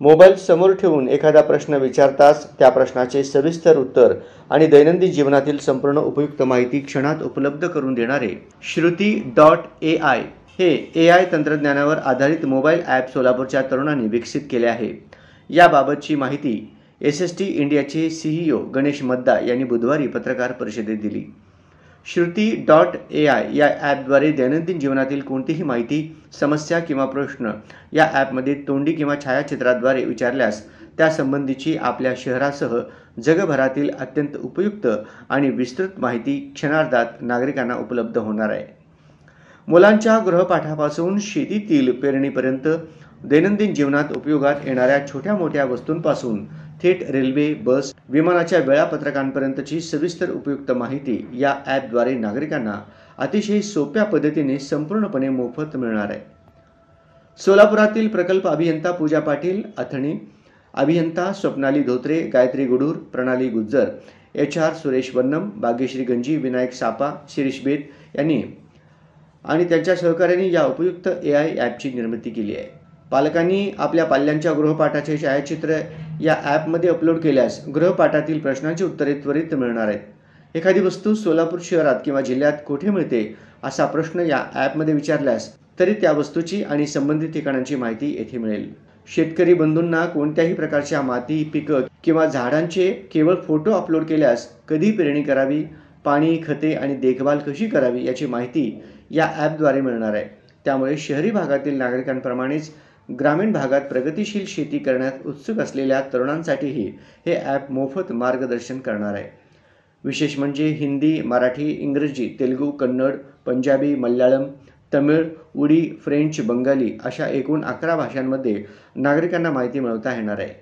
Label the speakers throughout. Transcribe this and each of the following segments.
Speaker 1: Mobile समोर ठेवून एखादा प्रश्न विचारताच त्या प्रश्नाचे सविस्तर उत्तर आणि दैनंदिन जीवनातील संपूर्ण उपयुक्त माहिती क्षणात उपलब्ध करून देणारे श्रुती.ai हे AI तंत्रज्ञानावर आधारित मोबाईल ॲप सोलापूरच्या तरुणांनी विकसित केले आहे। याबाबतची माहिती SST इंडियाचे CEO गणेश मद्दा यांनी बुधवारी पत्रकार परिषदेत दिली। श्रुती.ai या ॲपद्वारे दैनंदिन जीवनातील कोणतीही माहिती, समस्या किंवा प्रश्न या ॲपमध्ये तोंडी किंवा छायाचित्राद्वारे विचारल्यास त्यासंबंधीची आपल्या शहरासह जगभरातील अत्यंत उपयुक्त आणि विस्तृत माहिती क्षणार्धात नागरिकांना उपलब्ध होणार आहे। मुलांच्या गृहपाठापासून शेतीतील पेरणीपर्यंत दैनंदिन जीवनात उपयोगात येणाऱ्या छोट्या मोठ्या वस्तूंपासून थेट रेल्वे, बस, विमानाच्या वेळापत्रकांपर्यंतची सविस्तर उपयुक्त माहिती या ॲपद्वारे नागरिकांना अतिशय सोप्या पद्धतीने संपूर्णपणे मोफत मिळणार आहे। सोलापुरातील प्रकल्प अभियंता पूजा पाटील अथणी, अभियंता स्वप्नाली धोत्रे, गायत्री गुडूर, प्रणाली गुज्जर, HR सुरेश वन्नम, भाग्यश्री गंजी, विनायक सापा, शिरीष बेत यांनी आणि त्यांच्या सहकार्यांनी या उपयुक्त AI ॲपची निर्मिती केली आहे। पालकांनी आपल्या पाल्यांच्या गृहपाठाचे छायाचित्र या ॲपमध्ये अपलोड केल्यास गृहपाठातील प्रश्नांची उत्तरे त्वरित मिळणार आहेत। एखादी वस्तू सोलापूर शहरात किंवा जिल्ह्यात कुठे मिळते असा प्रश्न या ॲपमध्ये विचारल्यास तरी त्या वस्तूची आणि संबंधित ठिकाणांची माहिती येथे मिळेल। शेतकरी बंधूंना कोणत्याही प्रकारच्या माती, पिकं किंवा झाडांचे केवळ फोटो अपलोड केल्यास कधी पेरणी करावी, पाणी, खते आणि देखभाल कशी करावी याची माहिती या ॲपद्वारे मिळणार आहे। त्यामुळे शहरी भागातील नागरिकांप्रमाणेच ग्रामीण भागात प्रगतिशील शेती करण्यात उत्सुक असलेल्या तरुणांसाठीही हे ॲप मोफत मार्गदर्शन करणार आहे। विशेष म्हणजे हिंदी, मराठी, इंग्रजी, तेलुगू, कन्नड, पंजाबी, मल्याळम, तमिळ, उडी, फ्रेंच, बंगाली अशा एकूण 11 भाषांमध्ये नागरिकांना माहिती मिळवता येणार आहे।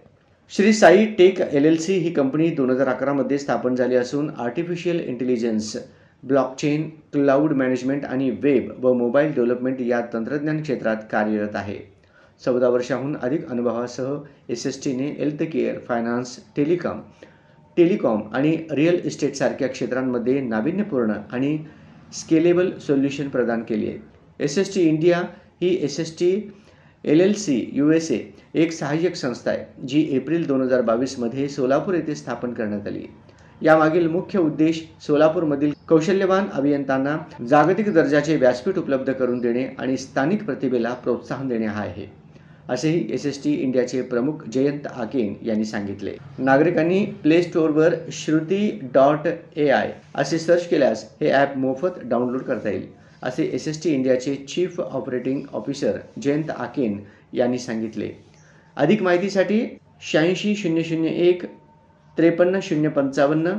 Speaker 1: श्री साई टेक LLC ही कंपनी 2011 मध्ये स्थापन झाली असून artificial intelligence, blockchain, cloud management आणि वेब व मोबाईल डेव्हलपमेंट या तंत्रज्ञान क्षेत्रात कार्यरत आहे। 14 वर्षांहून अधिक अनुभवासह SSTने हेल्थकेअर, फायनान्स, टेलिकॉम आणि रिअल इस्टेट सारख्या क्षेत्रांमध्ये नाविन्यपूर्ण आणि स्केलेबल सोल्युशन प्रदान केली आहे। SST इंडिया ही SST LLC USA एक सहाय्यक संस्था आहे जी एप्रिल 2022 मध्ये सोलापूर येथे स्थापन करण्यात आली। यामागील मुख्य उद्देश सोलापूरमधील कौशल्यवान अभियंत्यांना जागतिक दर्जाचे व्यासपीठ उपलब्ध करून देणे आणि स्थानिक प्रतिभेला प्रोत्साहन देणे हा आहे, असेही SST इंडियाचे प्रमुख जयंत आकेन यांनी सांगितले। नागरिकांनी प्ले स्टोअरवर श्रुती.ai असे सर्च केल्यास हे ॲप मोफत डाउनलोड करता येईल, असे SST इंडियाचे चीफ ऑपरेटिंग ऑफिसर जयंत आकेन यांनी सांगितले। अधिक माहितीसाठी 86 001 53 055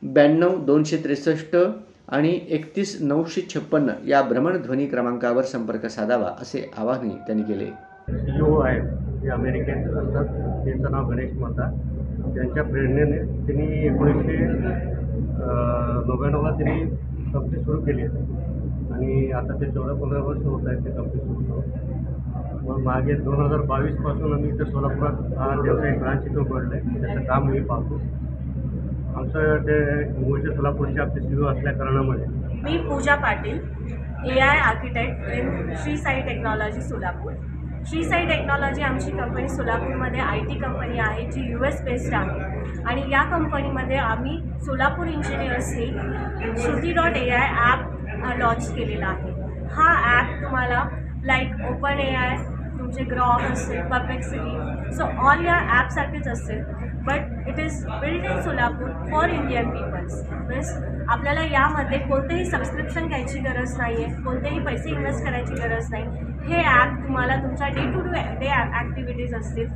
Speaker 1: 92 263 आणि 31 956 या भ्रमणध्वनी क्रमांकावर संपर्क साधावा, असे आवाहनही त्यांनी केले।
Speaker 2: CEO आहे जे अमेरिकेत असतात, त्यांचं नाव गणेश मद्दा। त्यांच्या प्रेरणेने त्यांनी 1999ला त्यांनी कंपनी सुरू केली आणि आता ते 14-15 वर्ष होत आहेत ते कंपनी सुरू करून। मग मागे 2022 पासून आम्ही इथे सोलापुरात त्यांचं एक ब्रांच इथं उघडलं आहे, त्याचं काम मी पाहतो। आमचं ते मूळचे सोलापूरचे आपले CEO असल्या कारणामुळे
Speaker 3: मी Pooja Patil, AI architect in Shri Sai technology Solapur. Shri Sai technology आमची कंपनी सोलापूरमध्ये IT कंपनी आहे जी US बेस्ड आहे आणि या कंपनीमध्ये आम्ही सोलापूर इंजिनियर्सनी श्रुती.ai ॲप लॉन्च केलेला आहे। हा ॲप तुम्हाला लाईक OpenAI, तुमचे ग्रॉक असेल, परप्लेक्सिटी, सो ऑल या ॲपसारखेच असेल, but it is build in Solapur for Indian peoples. Means आपल्याला यामध्ये कोणतेही सबस्क्रिप्शन घ्यायची गरज नाही आहे, कोणतेही पैसे इन्व्हेस्ट करायची गरज नाही। हे ॲप तुम्हाला तुमच्या डे टू डे ॲक्टिव्हिटीज असतील